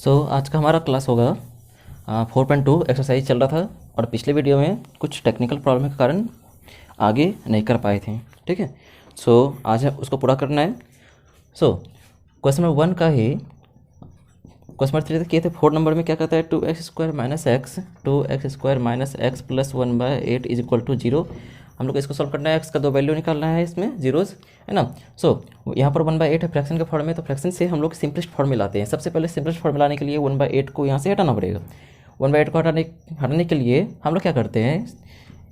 आज का हमारा क्लास होगा 4.2 एक्सरसाइज चल रहा था और पिछले वीडियो में कुछ टेक्निकल प्रॉब्लम के कारण आगे नहीं कर पाए थे। ठीक है। आज उसको पूरा करना है। क्वेश्चन नंबर 1 का ही क्वेश्चन नंबर 3 किए थे। 4 नंबर में क्या कहता है 2x² minus X plus 1/8 is equal to 0। हम लोग इसको सॉल्व करना है। एक्स का 2 वैल्यू निकालना है, इसमें जीरोज़ है ना। यहाँ पर 1/8 है फ्रैक्शन के फॉर्म में, तो फ्रैक्शन से हम लोग सिंपलेस्ट फॉर्म में लाते हैं। सबसे पहले सिंपलेस्ट फॉर्म में लाने के लिए 1/8 को यहाँ से हटाना पड़ेगा। 1/8 को हटाने के लिए हम लोग क्या करते हैं,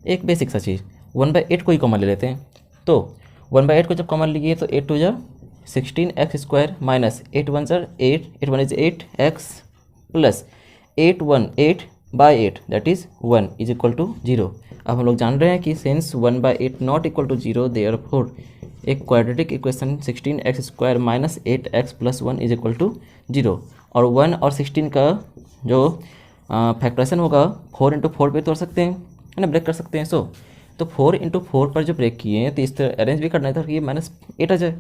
एक बेसिक सा चीज़ 1/8 को ही कॉमन ले लेते हैं। तो 1/8 को जब कॉमन लिए तो 8 2 16x² minus 8 1 8 8 1 8 x plus 8 1 8/8 that is 1 is equal to 0। अब हम लोग जान रहे हैं कि since 1/8 not equal to 0 therefore एक quadratic equation 16x² minus 8x plus 1 is equal to 0। और 1 और 16 का जो फैक्टराइजेशन होगा 4 × 4 पे तोड़ सकते हैं, है ना, ब्रेक कर सकते हैं। तो 4 × 4 पर जो ब्रेक किए हैं तो इस तरह अरेंज भी करना था कि -8 आ जाए।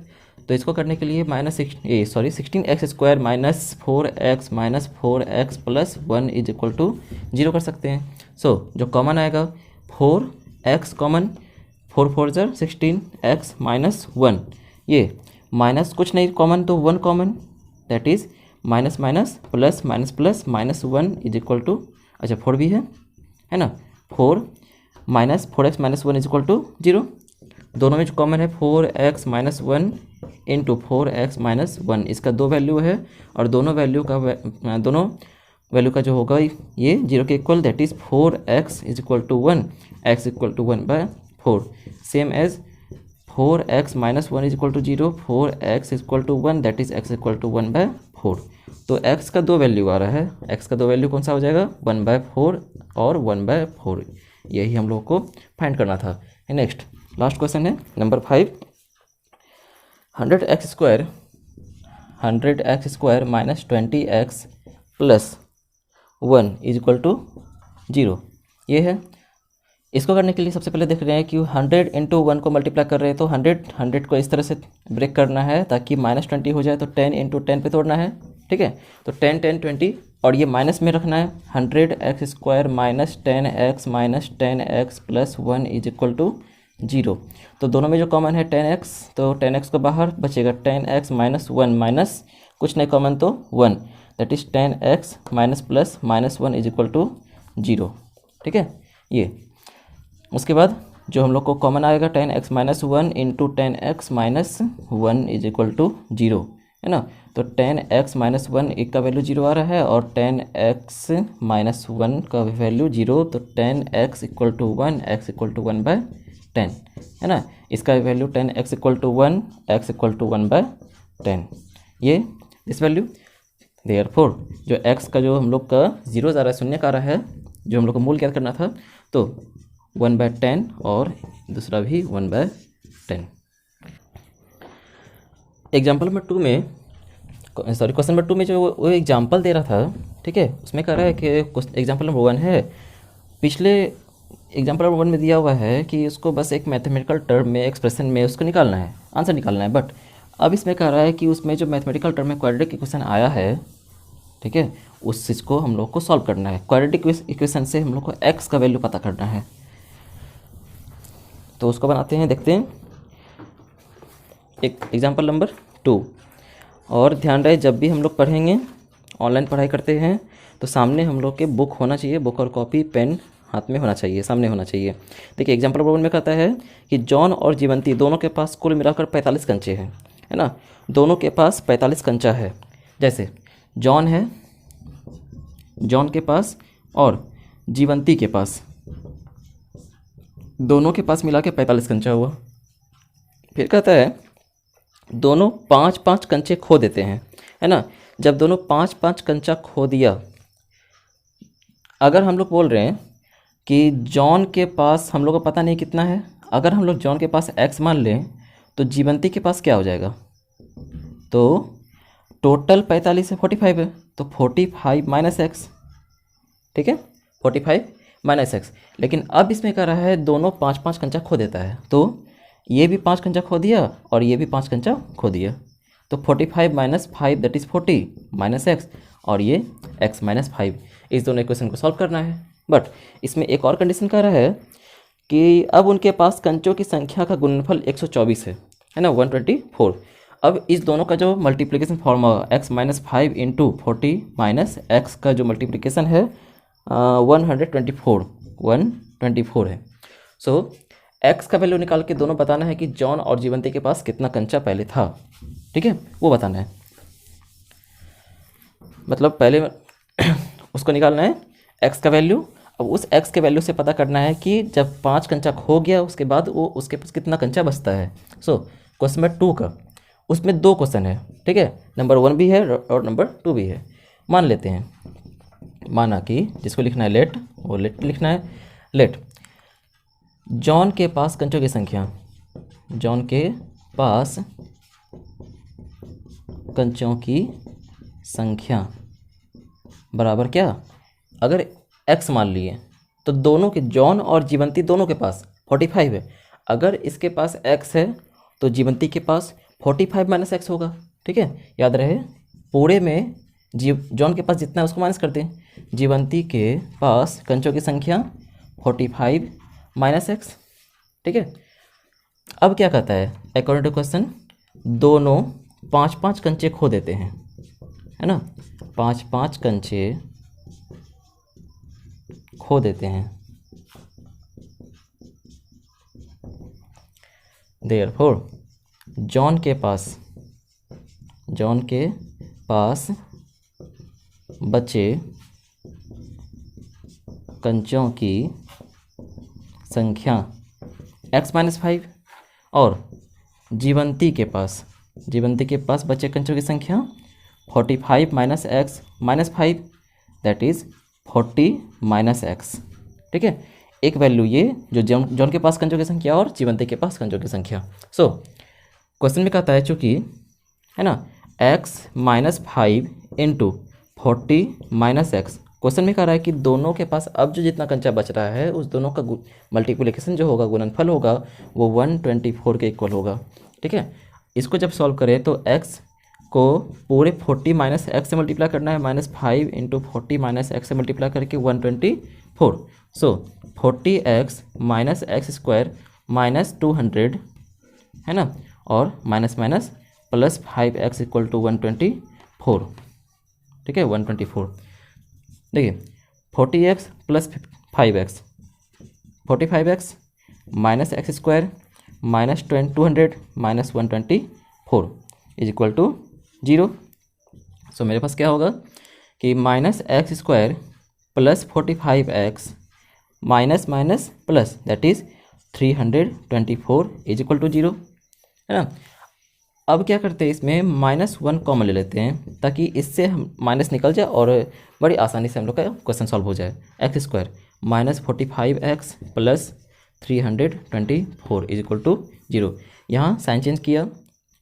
तो इसको करने के लिए 16x² minus 4x plus 1 is equal to 0 कर सकते हैं। जो कॉमन आएगा 4x कॉमन, 4 4 16x माइनस 1, ये माइनस कुछ नहीं कॉमन तो 1 common, that is minus minus plus minus plus minus 1 is equal to, अच्छा 4 भी है ना, 4 minus 4x minus 1 is equal to 0। दोनों में जो कॉमन है 4x minus 1 into 4x minus 1, इसका 2 वैल्यू है और दोनों वैल्यू का जो होगा ये 0 के equal, that is 4x is equal to 1, x equal to 1/4। Same as 4x minus 1 is equal to 0, 4x equal to 1, that is x equal to 1/4। तो x का 2 वैल्यू आ रहा है। x का 2 वैल्यू कौन सा हो जाएगा, 1/4 और 1/4। यही हम लोग को फाइंड करना था। नेक्स्ट लास्ट क्वेश्चन है number 5। 100x² minus 20x plus 1 is equal to 0, ये है। इसको करने के लिए सबसे पहले देख रहे हैं कि 100 × 1 को मल्टीप्लाई कर रहे हैं, तो 100 को इस तरह से ब्रेक करना है ताकि -20 हो जाए, तो 10 × 10 पे तोड़ना है। ठीक है, तो 10 10 20 और ये माइनस में रखना है। 100x² minus 10x plus 1 is equal to 0। तो दोनों में जो कॉमन है 10x, तो 10x को बाहर बचेगा 10x माइनस 1 माइनस कुछ नहीं कॉमन तो 1, that is 10x minus plus minus 1 is equal to 0। ठीक है, ये उसके बाद जो हम लोग को कॉमन आएगा 10x minus 1 into 10x minus 1 is equal to 0, है ना। तो 10x माइनस 1 एक का वैल्यू 0 आ रहा है और 10x माइनस 1 का वैल्यू 0, तो 10x equal to 1, x equal to 1/10, है ना। इसका value 10x equal to 1, x equal to 1/10, ये इस वैल्यू। देयरफॉर जो x का जो हम लोग का 0 आ रहा है, शून्य का आ रहा है, जो हम लोग को मूल ज्ञात करना था, तो 1/10 और दूसरा भी 1/10। एग्जाम्पल नंबर 2 में, सॉरी क्वेश्चन नंबर 2 में जो वो एग्जाम्पल दे रहा था, ठीक है, उसमें कह रहा है कि एग्जाम्पल नंबर 1 है, पिछले एग्जाम्पल नंबर 1 में दिया हुआ है कि उसको बस एक मैथमेटिकल टर्म में, एक्सप्रेशन में उसको निकालना है, आंसर निकालना है। बट अब इसमें कह रहा है कि उसमें जो मैथमेटिकल टर्म में क्वाड्रेटिक इक्वेशन आया है, ठीक है, उस चीज़ को हम लोग को सॉल्व करना है। क्वाड्रेटिक इक्वेशन से हम लोग को x का वैल्यू पता करना है, तो उसको बनाते हैं, देखते हैं एक एग्जाम्पल नंबर 2। और ध्यान रहे जब भी हम लोग पढ़ेंगे, ऑनलाइन पढ़ाई करते हैं, तो सामने हम लोग के बुक होना चाहिए, बुक और कॉपी पेन हाथ में होना चाहिए, सामने होना चाहिए। देखिए एग्जाम्पल नंबर 1 में कहता है कि जॉन और जीवंती दोनों के पास कुल मिलाकर 45 कंचे हैं, है ना। दोनों के पास 45 कंचा है। जैसे जॉन है, जॉन के पास और जीवंती के पास, दोनों के पास मिला के 45 कंचा हुआ। फिर कहता है दोनों 5-5 कंचे खो देते हैं, है ना। जब दोनों 5-5 कंचा खो दिया, अगर हम लोग बोल रहे हैं कि जॉन के पास हम लोग को पता नहीं कितना है, अगर हम लोग जॉन के पास x मान लें तो जीवंती के पास क्या हो जाएगा, तो टोटल 45 है, 45 है, तो 45 माइनस x, ठीक है, 45 माइनस x। लेकिन अब इसमें कह रहा है दोनों 5-5 कंचा खो देता है, तो ये भी 5 कंचा खो दिया और ये भी 5 कंचा खो दिया, तो 45 minus 5 that is 40 minus x, और ये x माइनस 5, इस दोनों इक्वेशन को सॉल्व करना है। बट इसमें एक और कंडीशन कह रहा है कि अब उनके पास कंचों की संख्या का गुणनफल 124 है ना, 124। अब इस दोनों का जो multiplication formula x minus 5 into 40 minus x का जो मल्टीप्लिकेशन है 124 है। सो x का वैल्यू निकाल के दोनों बताना है कि जॉन और जीवंती के पास कितना कंचा पहले था, ठीक है, वो बताना है। मतलब पहले उसको निकालना है x का वैल्यू। अब उस x के वैल्यू से पता करना है कि जब 5 कंचा खो गया उसके बाद वो उसके पास कितना कंचा बचता है। सो क्वेश्चन नंबर 2 का, उसमें 2 क्वेश्चन है, ठीक है, नंबर 1 भी है और नंबर 2 भी है। मान लेते हैं, माना कि जिसको लिखना है लेट, वो लेट लिखना है। लेट जॉन के पास कंचों की संख्या, जॉन के पास कंचों की संख्या बराबर क्या, अगर x मान लिए तो दोनों के, जॉन और जीवंती दोनों के पास 45 है। अगर इसके पास x है तो जीवंती के पास 45 माइनस एक्स होगा, ठीक है। याद रहे पूरे में जॉन के पास जितना है उसको माइनस करते हैं। जीवंती के पास कंचों की संख्या 45 माइनस एक्स, ठीक है। अब क्या कहता है अकॉर्डिंग टू क्वेश्चन, दोनों 5-5 कंचे खो देते हैं, है ना, 5-5 कंचे खो देते हैं। देयरफॉर जॉन के पास बचे कंचों की संख्या x माइनस 5 और जीवंती के पास बचे कंचों की संख्या 45 minus x minus 5, that is 40 minus x, ठीक है। एक वैल्यू ये जो जॉन के पास कंचों की संख्या और जीवंती के पास कंचों की संख्या। सो क्वेश्चन में कहता है चूँकि, है ना, x minus 5 into 40 minus x, question में कह रहा है कि दोनों के पास अब जो जितना कंचा बच रहा है उस दोनों का मल्टीप्लिकेशन जो होगा, गुणनफल होगा, वो 124 के इक्वल होगा, ठीक है। इसको जब सॉल्व करें तो x को पूरे 40 माइनस एक्स से मल्टीप्लाई करना है, माइनस 5 इंटू 40 माइनस एक्स से मल्टीप्लाई करके 124। So 40x minus x square minus 200, है ना, और minus minus plus 5x equal to 124, ठीक है, 124। देखिए 40x प्लस 5x, 45x minus x square minus 200 minus 124 is equal to 0। So मेरे पास क्या होगा कि minus x square plus 45x minus minus plus, that is 324 is equal to 0, है ना। अब क्या करते हैं, इसमें -1 कॉमन ले लेते हैं ताकि इससे हम माइनस निकल जाए और बड़ी आसानी से हम लोग का क्वेश्चन सॉल्व हो जाए। X square minus 45x plus 324 is equal to 0। यहाँ साइन चेंज किया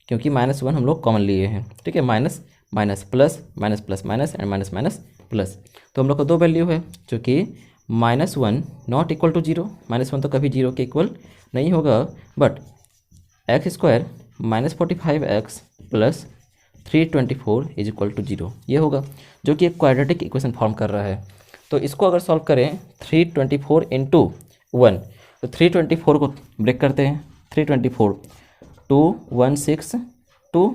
क्योंकि -1 हम लोग कॉमन लिए हैं, ठीक है, minus minus plus minus plus minus and minus minus plus. तो हम लोग का 2 वैल्यू है जो कि -1 नॉट इक्वल टू 0, -1 तो कभी 0 के इक्वल नहीं होगा, but X square minus 45x plus 324 is equal to 0 ये होगा, जो कि एक क्वाड्रेटिक इक्वेशन फॉर्म कर रहा है। तो इसको अगर सॉल्व करें 324 इंटू 1, तो 324 को ब्रेक करते हैं, 324 2 162,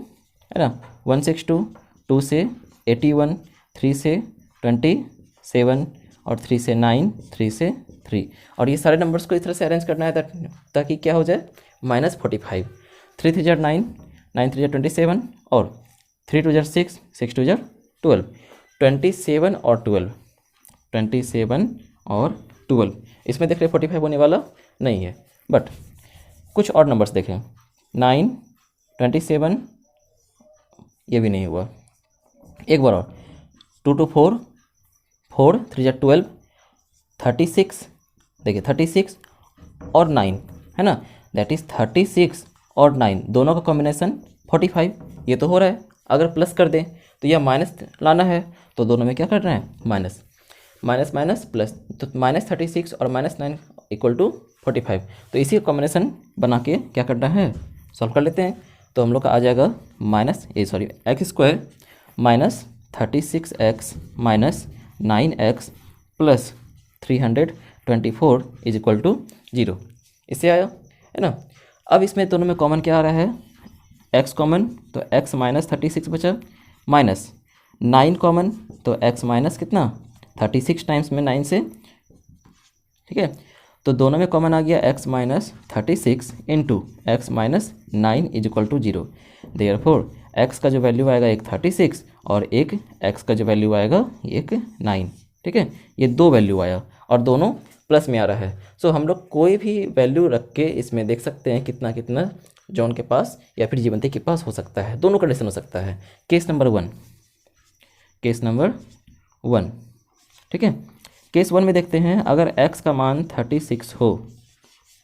है ना, 162, 2 से 81, 3 से 27 और 3 से 9, 3 से 3, और ये सारे नंबर्स को इस तरह से अरेंज करना है ताकि क्या हो जाए, -45, 3 3 9, 9 3 27 और 3 2 6, 6 2 12, 27 और 12, 27 और 12। इसमें देख रहे 45 होने वाला नहीं है, बट कुछ और नंबर्स देखें, 9 27 ये भी नहीं हुआ। एक बार और, 2 2 4, 4 3 12, 36, देखिए 36 और 9, है ना, दैट इज़ 36 और 9 दोनों का कॉम्बिनेशन 45, ये तो हो रहा है। अगर प्लस कर दें तो यह माइनस लाना है, तो दोनों में क्या करना है, माइनस माइनस माइनस प्लस, तो -36 और -9 इक्वल टू 45। तो इसी कॉम्बिनेशन बना के क्या करना है, सॉल्व कर लेते हैं। तो हम लोग का आ जाएगा X square minus 36x minus 9x plus 324 is equal to 0। इससे आया है ना। अब इसमें दोनों में कॉमन क्या आ रहा है, x कॉमन तो x माइनस 36 बचा, माइनस 9 कॉमन तो x माइनस कितना 36 टाइम्स में 9 से, ठीक है। तो दोनों में कॉमन आ गया x minus 36 into X minus 9 is equal to 0। Therefore x का जो वैल्यू आएगा एक 36 और एक x का जो वैल्यू आएगा एक 9, ठीक है। ये दो वैल्यू आया और दोनों प्लस में आ रहा है। सो हम लोग कोई भी वैल्यू रख के इसमें देख सकते हैं कितना कितना जॉन के पास या फिर जीवंती के पास हो सकता है, दोनों कंडीशन हो सकता है। केस नंबर वन, ठीक है। केस 1 में देखते हैं, अगर x का मान 36 हो,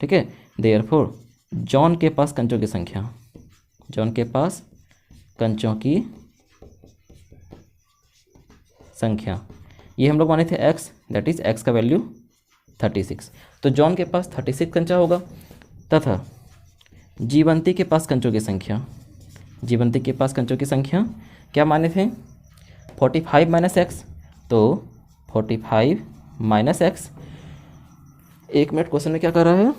ठीक है, देयरफॉर जॉन के पास कंचों की संख्या, जॉन के पास कंचों की संख्या, ये हम लोग माने थे x, दैट इज x का वैल्यू 36। तो जॉन के पास 36 कंचा होगा तथा जीवंती के पास कंचों की संख्या, जीवंती के पास कंचों की संख्या क्या माने थे 45 माइनस एक्स, तो 45 माइनस एक्स। एक मिनट, क्वेश्चन में क्या कर रहा है,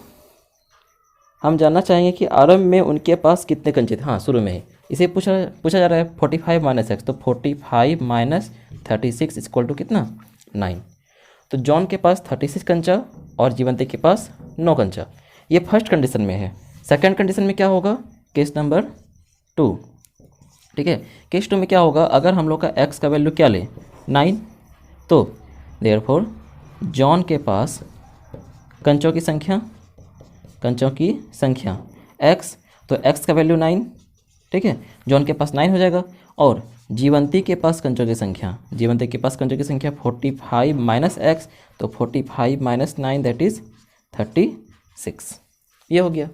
हम जानना चाहेंगे कि आरंभ में उनके पास कितने कंचे थे। हाँ, शुरू में ही इसे पूछा जा रहा है 45 माइनस एक्स, तो 45 माइनस 36 इक्वल टू कितना 9। तो जॉन के पास 36 कंचा और जीवंती के पास 9 कंचा, ये फर्स्ट कंडीशन में है। सेकंड कंडीशन में क्या होगा, केस नंबर 2, ठीक है। केस 2 में क्या होगा, अगर हम लोग का x का वैल्यू क्या ले 9, तो देयरफॉर जॉन के पास कंचों की संख्या, कंचों की संख्या x, तो x का वैल्यू 9, ठीक है, जॉन के पास 9 हो जाएगा। और जीवंती के पास कंचों की संख्या, जीवंती के पास कंचों की संख्या 45 माइनस एक्स, तो 45 माइनस 9 दैट इज़ 36। ये हो गया,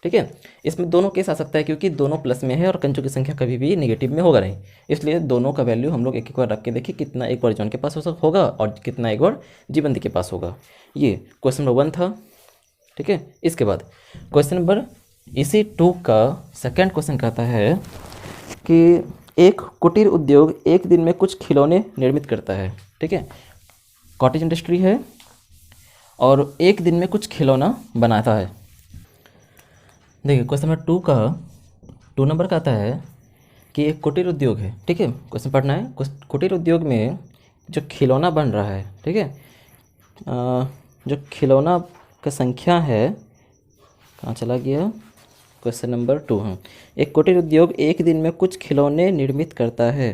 ठीक है। इसमें दोनों केस आ सकता है क्योंकि दोनों प्लस में है और कंचों की संख्या कभी भी नेगेटिव में होगा नहीं, इसलिए दोनों का वैल्यू हम लोग एक एक बार रख के देखिए कितना एक बार जॉन के पास होगा और कितना एक बार जीवंती के पास होगा। ये क्वेश्चन नंबर 1 था, ठीक है। इसके बाद क्वेश्चन नंबर इसी 2 का सेकंड क्वेश्चन कहता है कि एक कुटीर उद्योग एक दिन में कुछ खिलौने निर्मित करता है, ठीक है। कॉटेज इंडस्ट्री है और एक दिन में कुछ खिलौना बनाता है। देखिए क्वेश्चन नंबर 2 का 2 नंबर का आता है कि एक कुटीर उद्योग है, ठीक है। क्वेश्चन पढ़ना है, कुटीर उद्योग में जो खिलौना बन रहा है, ठीक है, जो खिलौना का संख्या है, कहाँ चला गया, क्वेश्चन नंबर 2। हाँ, एक कुटीर उद्योग एक दिन में कुछ खिलौने निर्मित करता है।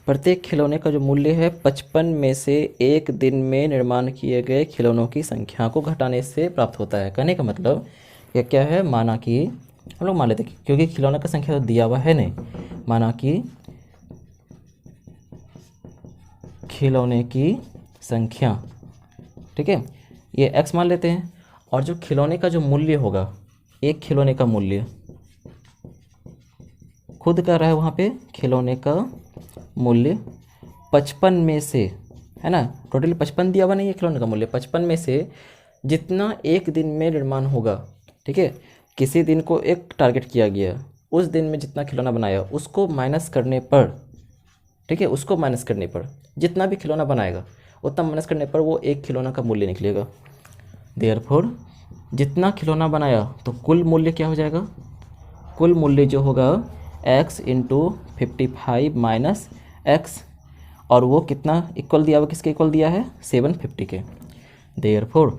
प्रत्येक खिलौने का जो मूल्य है 55 में से एक दिन में निर्माण किए गए खिलौनों की संख्या को घटाने से प्राप्त होता है। कहने का मतलब यह क्या है, माना कि हम लोग मान लेते हैं क्योंकि खिलौना का संख्या तो दिया हुआ है नहीं, माना कि खिलौने की संख्या, ठीक है, ये x मान लेते हैं और जो खिलौने का जो मूल्य होगा, एक खिलौने का मूल्य खुद कर रहा है वहाँ पे, खिलौने का मूल्य 55 में से, है ना, टोटल 55 दिया हुआ नहीं है खिलौने का मूल्य, 55 में से जितना एक दिन में निर्माण होगा, ठीक है, किसी दिन को एक टारगेट किया गया, उस दिन में जितना खिलौना बनाया उसको माइनस करने पर, ठीक है, उसको माइनस करने पर जितना भी खिलौना बनाएगा उतना माइनस करने पर वो एक खिलौना का मूल्य निकलेगा। देयरफॉर जितना खिलौना बनाया तो कुल मूल्य क्या हो जाएगा, कुल मूल्य जो होगा x इंटू 55 माइनस एक्स, और वो कितना इक्वल दिया हुआ, किसके इक्वल दिया है 750 के। Therefore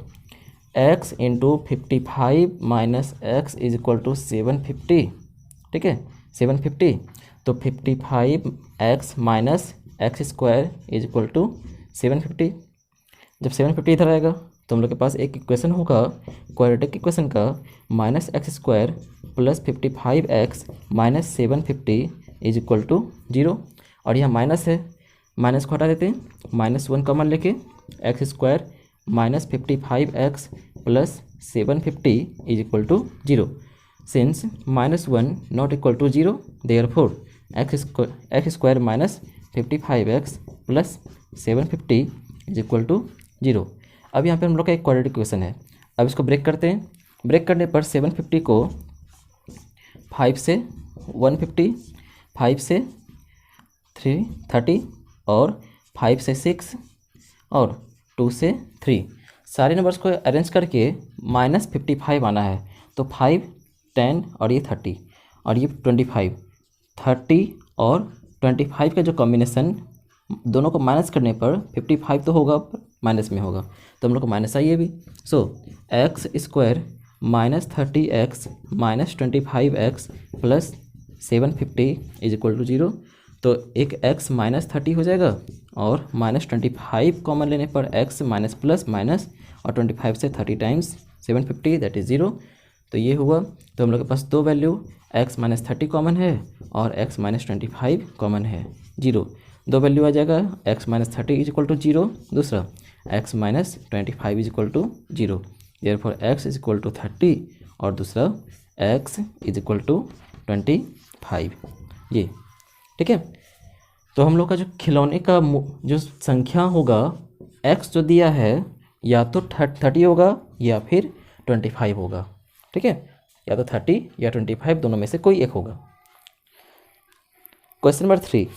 x into 55 minus X is equal to 750, ठीक है, 750। तो 55x minus x square is equal to 750। जब 750 इधर आएगा तो हम लोग के पास एक इक्वेशन होगा क्वाड्रेटिक इक्वेशन का, minus x square plus 55x minus 750 is equal to 0। और यहाँ माइनस है, माइनस को हटा देते हैं, -1 कॉमन लेके X square minus 55x plus 750 is equal to 0। Since -1 not equal to 0, therefore x square minus 55x plus 750 is equal to 0। अब यहाँ पे हम लोग का एक क्वाड्रेटिक इक्वेशन है। अब इसको ब्रेक करते हैं, ब्रेक करने पर 750 को 5 से 150, 5 से 330, और 5 से 6 और 2 से 3, सारे नंबर्स को अरेंज करके -55 आना है। तो 5, 10 और ये 30 और ये 25, 30 और 25 का जो कॉम्बिनेशन दोनों को माइनस करने पर 55 तो होगा पर माइनस में होगा, तो हम लोग को माइनस आई है भी। So x square -30x -25x plus 750 is equal to 0। तो एक x -30 हो जाएगा और -25 कॉमन लेने पर x माइनस प्लस माइनस और 25 से 30 टाइम्स 750 दैट इज़ 0। तो ये हुआ। तो हम लोग के पास दो वैल्यू x -30 कॉमन है और x -25 कॉमन है, 0। दो वैल्यू आ जाएगा, x -30 इज इक्वल टू 0, दूसरा x -25 is equal to 0। Therefore x is equal to 30 और दूसरा x इज इक्वल टू 25, ये ठीक है। तो हम लोग का जो खिलौने का जो संख्या होगा x जो दिया है या तो 30 होगा या फिर 25 होगा, ठीक है, या तो 30 या 25 दोनों में से कोई एक होगा। क्वेश्चन नंबर 3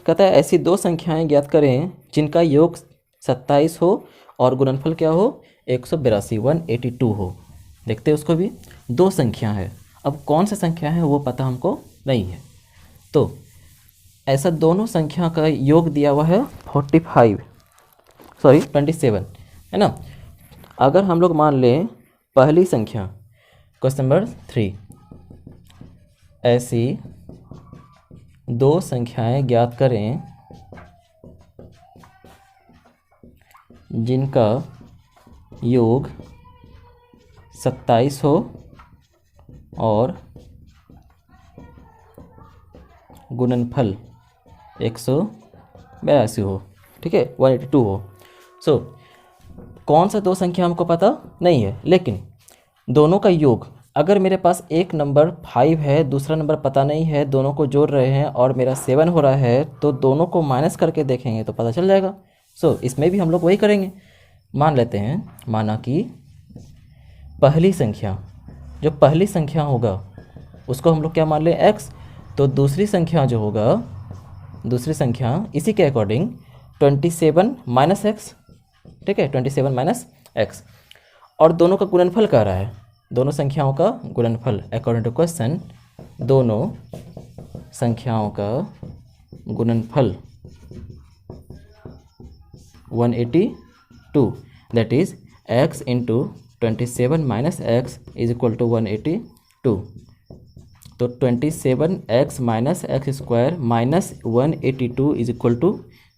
कहता है ऐसी दो संख्याएं ज्ञात करें जिनका योग 27 हो और गुणनफल क्या हो 182 182 हो। देखते हैं उसको भी। दो संख्या है, अब कौन सा संख्या है वो पता हमको नहीं है। तो ऐसा दोनों संख्या का योग दिया हुआ है 27 है ना। अगर हम लोग मान लें पहली संख्या, क्वेश्चन नंबर 3, ऐसी दो संख्याएं ज्ञात करें जिनका योग 27 हो और गुणनफल 182 हो, ठीक है, 182 हो। सो कौन सा दो संख्या हमको पता नहीं है, लेकिन दोनों का योग, अगर मेरे पास एक नंबर 5 है दूसरा नंबर पता नहीं है, दोनों को जोड़ रहे हैं और मेरा 7 हो रहा है, तो दोनों को माइनस करके देखेंगे तो पता चल जाएगा। सो इसमें भी हम लोग वही करेंगे। मान लेते हैं, माना कि पहली संख्या, जो पहली संख्या होगा उसको हम लोग क्या मान लें x, तो दूसरी संख्या जो होगा, दूसरी संख्या इसी के अकॉर्डिंग 27 माइनस एक्स, ठीक है, 27 माइनस एक्स, और दोनों का गुणनफल कह रहा है, दोनों संख्याओं का गुणनफल अकॉर्डिंग टू क्वेश्चन, दोनों संख्याओं का गुणनफल 182, that is x into 27 minus X is equal to 182। तो 27x minus x square minus 182 is equal to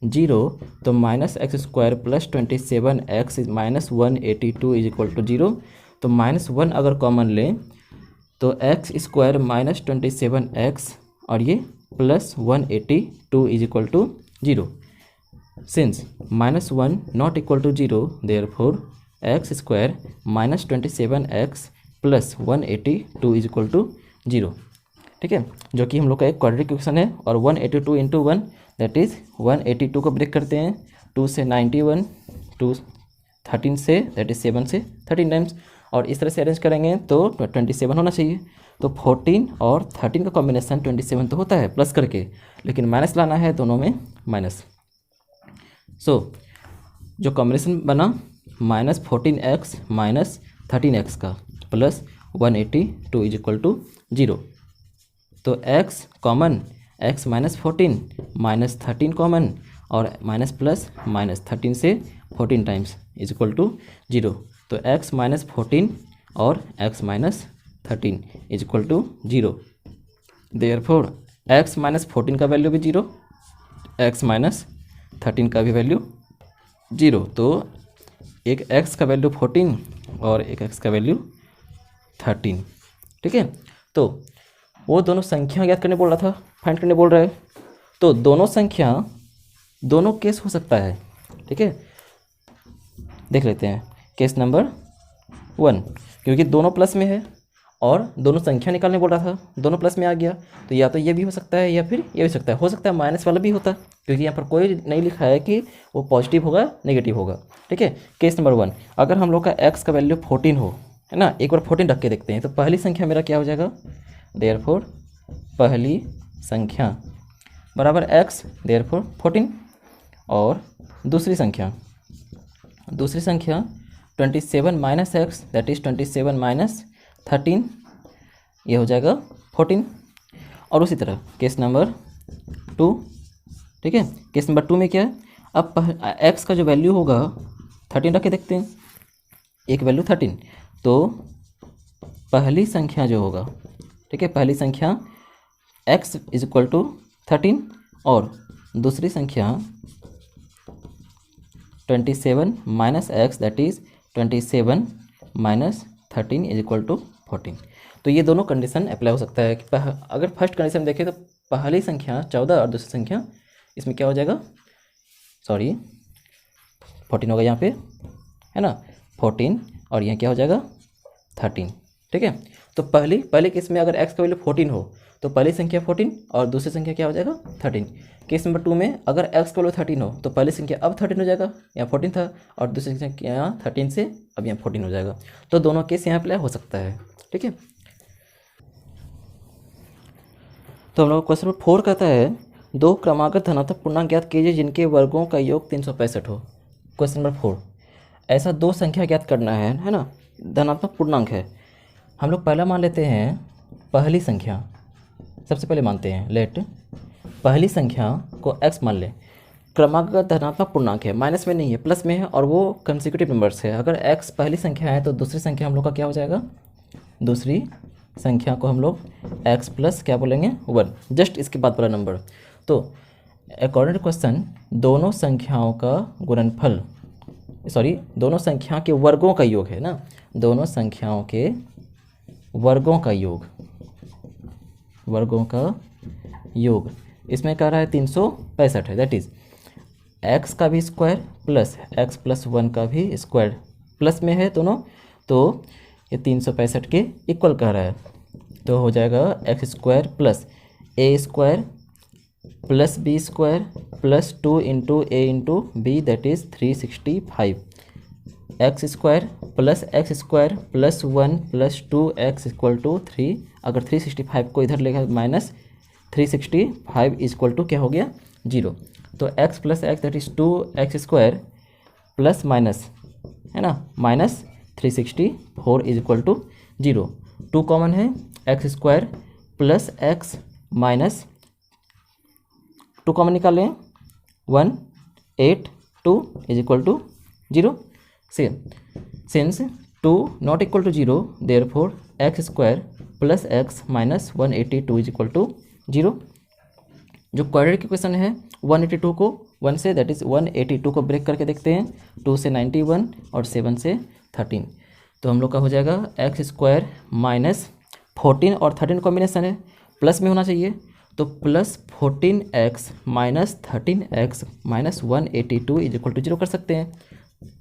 0। तो minus x square plus 27x minus 182 is equal to 0। तो -1 अगर कॉमन लें तो एक्स स्क्वायर माइनस 27x और ये plus 182 is equal to 0। Since -1 not equal to 0, therefore x square minus 27x plus 182 is equal to 0, ठीक है, जो कि हम लोग का एक क्वाड्रेटिक इक्वेशन है। और 182 इंटू 1 दैट इज़ 182 को ब्रेक करते हैं, 2 से 91, 2 13 से दैट इज़ 7 से 13 टाइम्स, और इस तरह से अरेंज करेंगे तो 27 होना चाहिए। तो 14 और 13 का कॉम्बिनेशन 27 तो होता है प्लस करके, लेकिन माइनस लाना है दोनों में माइनस। सो जो कॉम्बिनेशन बना -14x माइनस 13x का प्लस 182 इज इक्वल टू 0। तो x common, x minus 14 minus 13 common, और माइनस प्लस माइनस 13 से 14 टाइम्स इज इक्वल टू 0। तो x माइनस 14 और x minus 13 is equal to 0। Therefore x minus 14 का value भी 0, x minus 13 का भी वैल्यू 0। तो एक x का वैल्यू 14 और एक x का वैल्यू 13, ठीक है। तो वो दोनों संख्या ज्ञात करने बोल रहा था, फाइंड करने बोल रहा है। तो दोनों संख्या, दोनों केस हो सकता है, ठीक है। देख लेते हैं केस नंबर 1, क्योंकि दोनों प्लस में है और दोनों संख्या निकालने बोल रहा था, दोनों प्लस में आ गया, तो या तो ये भी हो सकता है या फिर ये भी हो सकता है माइनस वाला भी होता, क्योंकि यहाँ पर कोई नहीं लिखा है कि वो पॉजिटिव होगा नेगेटिव होगा, ठीक है। केस नंबर 1, अगर हम लोग का x का वैल्यू 14 हो, है ना, एक बार 14 रख के देखते हैं, तो पहली संख्या मेरा क्या हो जाएगा, देयरफॉर पहली संख्या बराबर x देयरफॉर 14। और दूसरी संख्या 27 minus x that is 27 minus 13, ये हो जाएगा 14। और उसी तरह केस नंबर 2, ठीक है। केस नंबर 2 में क्या है, अब x का जो वैल्यू होगा 13 रख के देखते हैं, एक वैल्यू 13, तो पहली संख्या जो होगा, ठीक है, पहली संख्या x इज इक्वल टू 13 और दूसरी संख्या 27 minus x that is 27 minus 13 is equal to 14। तो ये दोनों कंडीशन अप्लाई हो सकता है कि अगर फर्स्ट कंडीशन देखें तो पहली संख्या 14 और दूसरी संख्या इसमें क्या हो जाएगा, सॉरी 14 होगा यहाँ पे, है ना, 14 और यहाँ क्या हो जाएगा 13, ठीक है। तो पहले केस में अगर x का वैल्यू 14 हो तो पहली संख्या 14 और दूसरी संख्या क्या हो जाएगा 13। केस नंबर 2 में अगर x का वैल्यू 13 हो तो पहली संख्या अब 13 हो जाएगा, यहाँ 14 था, और दूसरी संख्या यहाँ 13 से अब यहाँ 14 हो जाएगा। तो दोनों केस यहाँ अप्लाई हो सकता है, ठीक है। तो हम लोग क्वेश्चन नंबर 4 कहता है 2 क्रमागत धनात्मक पूर्णांक ज्ञात कीजिए जिनके वर्गों का योग 365 हो। क्वेश्चन नंबर 4, ऐसा 2 संख्या ज्ञात करना है ना, धनात्मक पूर्णांक है। हम लोग पहला मान लेते हैं पहली संख्या, सबसे पहले मानते हैं लेट पहली संख्या को x मान लें, क्रमागत धनात्मक पूर्णांक है, माइनस में नहीं है प्लस में है और वो कंसेक्यूटिव नंबर्स है। अगर x पहली संख्या है तो दूसरी संख्या हम लोग का क्या हो जाएगा, दूसरी संख्या को हम लोग x प्लस क्या बोलेंगे 1, जस्ट इसके बाद वाला नंबर। तो अकॉर्डिंग टू क्वेश्चन दोनों संख्याओं का गुणनफल, सॉरी दोनों संख्या के वर्गों का योग है ना, दोनों संख्याओं के वर्गों का योग, वर्गों का योग इसमें कह रहा है 365 है, दैट इज़ x का भी स्क्वायर प्लस x प्लस 1 का भी स्क्वायर, प्लस में है दोनों, तो ये 365 के इक्वल कह रहा है। तो हो जाएगा x square plus a square plus b square plus 2 into a into B that is 365, x square plus 1 plus 2x equal to 3। अगर 365 को इधर लेगा माइनस 365 इक्वल टू क्या हो गया 0। तो x plus x that is 2x square plus minus, है ना, minus 364 is equal to 0। 2 common है, x square plus x minus 2 common निकालें 182 is equal to 0। Since 2 not equal to 0 therefore x square plus x minus 182 is equal to 0। जो quadratic equation है 182 को 1 say that is 182 को break करके देखते हैं, 2 से 91 और 7 से 13। तो हम लोग का हो जाएगा एक्स स्क्वायर माइनस 14 और 13 कॉम्बिनेशन है, प्लस में होना चाहिए, तो plus 14x minus 13x minus 182 is equal to 0 कर सकते हैं।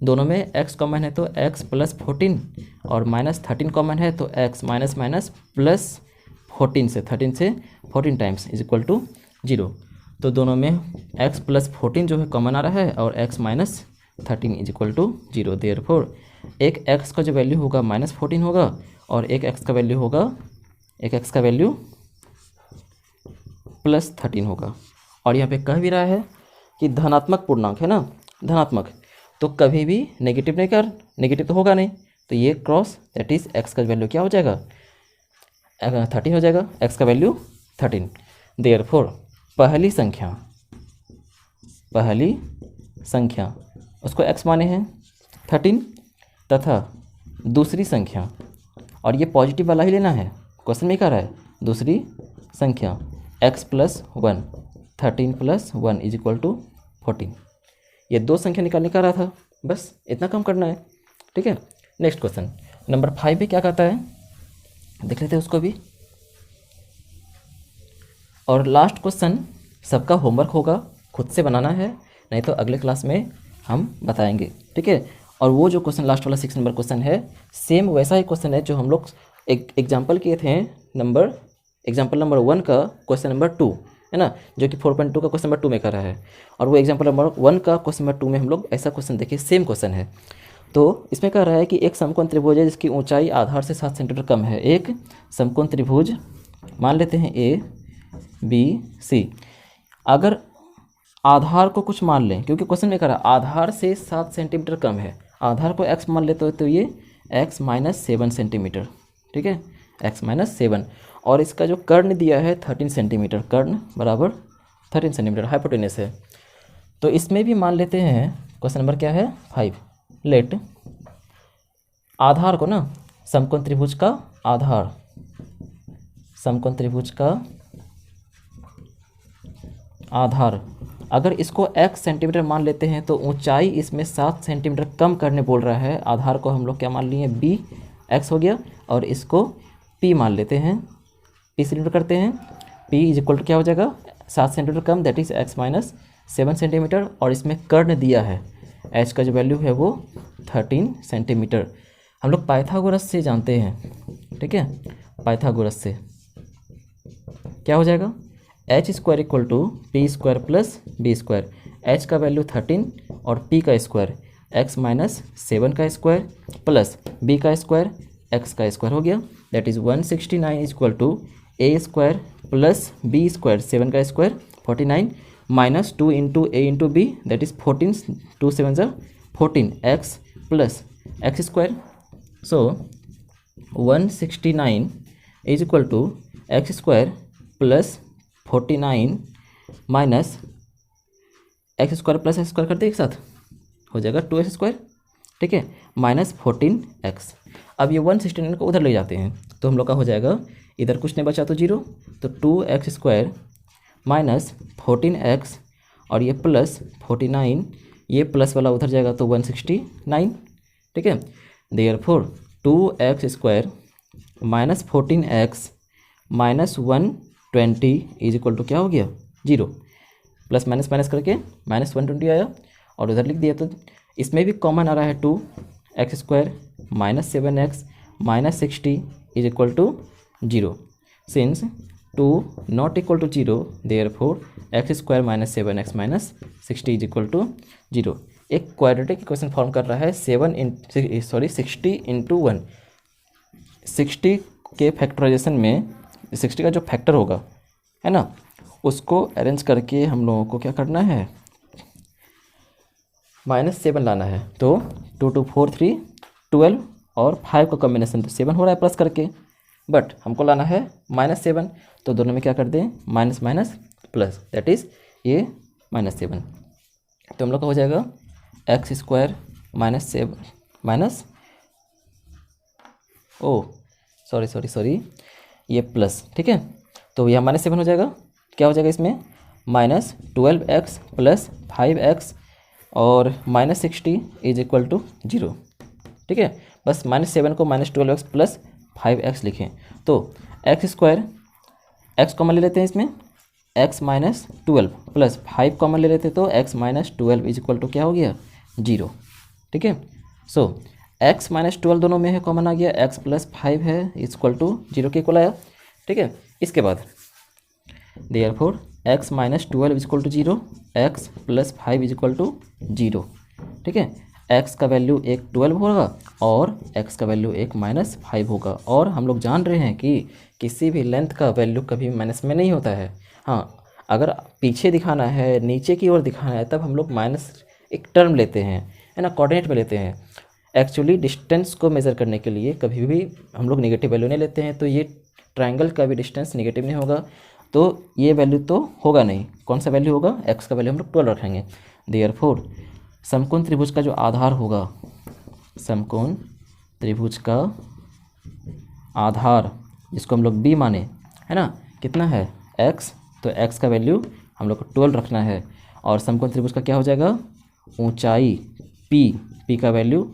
दोनों में x कॉमन है तो x प्लस 14 और माइनस 13 कॉमन है तो x माइनस माइनस प्लस 14 से 14 टाइम्स इज इक्वल टू 0। तो दोनों में x प्लस 14 जो है कॉमन आ रहा है और x minus 13 is equal to 0। Therefore एक x का जो वैल्यू होगा माइनस 14 होगा और एक x का वैल्यू होगा, एक x का वैल्यू प्लस 13 होगा। और यहाँ पे कह भी रहा है कि धनात्मक पूर्णांक है ना, धनात्मक, तो कभी भी नेगेटिव नहीं कर, नेगेटिव तो होगा नहीं, तो ये क्रॉस दैट इज़ x का वैल्यू क्या हो जाएगा 13 हो जाएगा, x का वैल्यू 13। देयरफॉर पहली संख्या उसको x माने हैं 13 तथा दूसरी संख्या, और ये पॉजिटिव वाला ही लेना है, क्वेश्चन में कह रहा है दूसरी संख्या x plus 1 13 plus 1 is equal to 14। ये 2 संख्या निकालने का रहा था, बस इतना कम करना है, ठीक है। नेक्स्ट क्वेश्चन नंबर 5 भी क्या कहता है देख लेते हैं उसको भी। और लास्ट क्वेश्चन सबका होमवर्क होगा, खुद से बनाना है, नहीं तो अगले क्लास में हम बताएंगे, ठीक है। और वो जो क्वेश्चन लास्ट वाला 6 नंबर क्वेश्चन है सेम वैसा ही क्वेश्चन है जो हम लोग एक एग्जाम्पल किए थे, एग्जाम्पल नंबर 1 का क्वेश्चन नंबर 2 है ना, जो कि 4.2 का क्वेश्चन नंबर 2 में कर रहा है। और वो एग्जाम्पल नंबर 1 का क्वेश्चन नंबर 2 में हम लोग ऐसा क्वेश्चन देखिए, सेम क्वेश्चन है। तो इसमें कह रहा है कि एक समकोण त्रिभुज है जिसकी ऊंचाई आधार से 7 सेंटीमीटर कम है। एक समकोण त्रिभुज मान लेते हैं A B C, अगर आधार को कुछ मान लें, क्योंकि क्वेश्चन में कह रहा है आधार से 7 सेंटीमीटर कम है, आधार को x मान लेते हो तो ये x माइनस 7 सेंटीमीटर, ठीक है, x माइनस 7, और इसका जो कर्ण दिया है 13 सेंटीमीटर, कर्ण बराबर 13 सेंटीमीटर हाइपोटेनस है। तो इसमें भी मान लेते हैं, क्वेश्चन नंबर क्या है 5, लेट आधार को ना, समकोण त्रिभुज का आधार, समकोण त्रिभुज का आधार, अगर इसको x सेंटीमीटर मान लेते हैं तो ऊंचाई इसमें 7 सेंटीमीटर कम करने बोल रहा है। आधार को हम लोग क्या मान लिए, b x हो गया, और इसको p मान लेते हैं, p सेंटीमीटर करते हैं, p इज इक्वल टू क्या हो जाएगा 7 centimetre come, that is x minus 7 centimetre, और इसमें कर्ण दिया है h का जो वैल्यू है वो 13 सेंटीमीटर। हम लोग पाइथागोरस से जानते हैं, ठीक है, पाइथागोरस से क्या हो जाएगा, H square equal to P square plus B square, H का वैल्यू 13 और पी का स्क्वायर एक्स माइनस 7 का स्क्वायर प्लस बी का स्क्वायर एक्स का स्क्वायर हो गया, that is 169 is equal to A square plus B square 7 का square 49 minus 2 into A into B, that is 14, 2 7 ज़ा 14 x plus x square. So 169 is equal to x square plus 49 minus x square plus x square करते एक साथ हो जाएगा 2x square, ठीक है, minus 14x। अब ये 169 को उधर ले जाते हैं तो हम लोग का हो जाएगा, इधर कुछ नहीं बचा तो 0, तो 2x स्क्वायर माइनस 14x और ये प्लस 49, ये प्लस वाला उधर जाएगा तो 169, ठीक है। Therefore 2x square minus 14x minus 120 is equal to क्या हो गया 0, प्लस माइनस माइनस करके माइनस 120 आया, और उधर लिख दिया तो इसमें भी कॉमन आ रहा है 2x square minus 7x minus 60 is equal to 0, since 2 not equal to 0 therefore x square minus 7x minus 60 is equal to 0। एक क्वाड्रेटिक इक्वेशन फॉर्म कर रहा है 60 इंटू 1, 60 के फैक्टराइजेशन में 60 का जो फैक्टर होगा है ना, उसको अरेंज करके हम लोगों को क्या करना है, -7 लाना है। तो 2 2 4 3 12 और 5 का कॉम्बिनेशन तो 7 हो रहा है प्लस करके, बट हमको लाना है -7, तो दोनों में क्या कर दें minus minus plus, that is ये -7, तो हम लोग का हो जाएगा X square minus 7 minus sorry ये प्लस, ठीक है, तो यह -7 हो जाएगा, क्या हो जाएगा इसमें -12x प्लस 5x और -60 इज इक्वल टू 0, ठीक है, बस -7 को -12x प्लस 5x लिखें, तो एक्स स्क्वायर एक्स कॉमन ले लेते हैं इसमें, x माइनस 12 प्लस 5 कॉमन ले लेते तो x minus 12 is equal to क्या हो गया 0, ठीक है। सो x माइनस 12 दोनों में है, कॉमन आ गया, x प्लस 5 है इज इक्वल टू 0 के इक्वल आया, ठीक है। इसके बाद therefore x minus 12 is equal to 0, x plus 5 is equal to 0, ठीक है। x का वैल्यू एक 12 होगा और x का वैल्यू एक -5 होगा, और हम लोग जान रहे हैं कि किसी भी लेंथ का वैल्यू कभी माइनस में नहीं होता है। हाँ, अगर पीछे दिखाना है, नीचे की ओर दिखाना है, तब हम लोग माइनस एक टर्म लेते हैं, है ना, कोऑर्डिनेट में लेते हैं। एक्चुअली डिस्टेंस को मेज़र करने के लिए कभी भी हम लोग नेगेटिव वैल्यू नहीं लेते हैं, तो ये ट्रायंगल का भी डिस्टेंस नेगेटिव नहीं होगा, तो ये वैल्यू तो होगा नहीं। कौन सा वैल्यू होगा, x का वैल्यू हम लोग 12 रखेंगे। देयरफॉर समकोण त्रिभुज का जो आधार होगा, समकोण त्रिभुज का आधार जिसको हम लोग b माने, है ना, कितना है x, तो x का वैल्यू हम लोग को 12 रखना है, और समकोण त्रिभुज का क्या हो जाएगा ऊंचाई p का value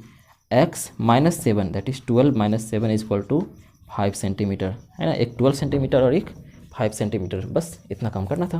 x minus 7, that is 12 minus 7 is equal to 5 centimetre, है ना, एक 12 सेंटीमीटर और एक 5 सेंटीमीटर, बस इतना काम करना था।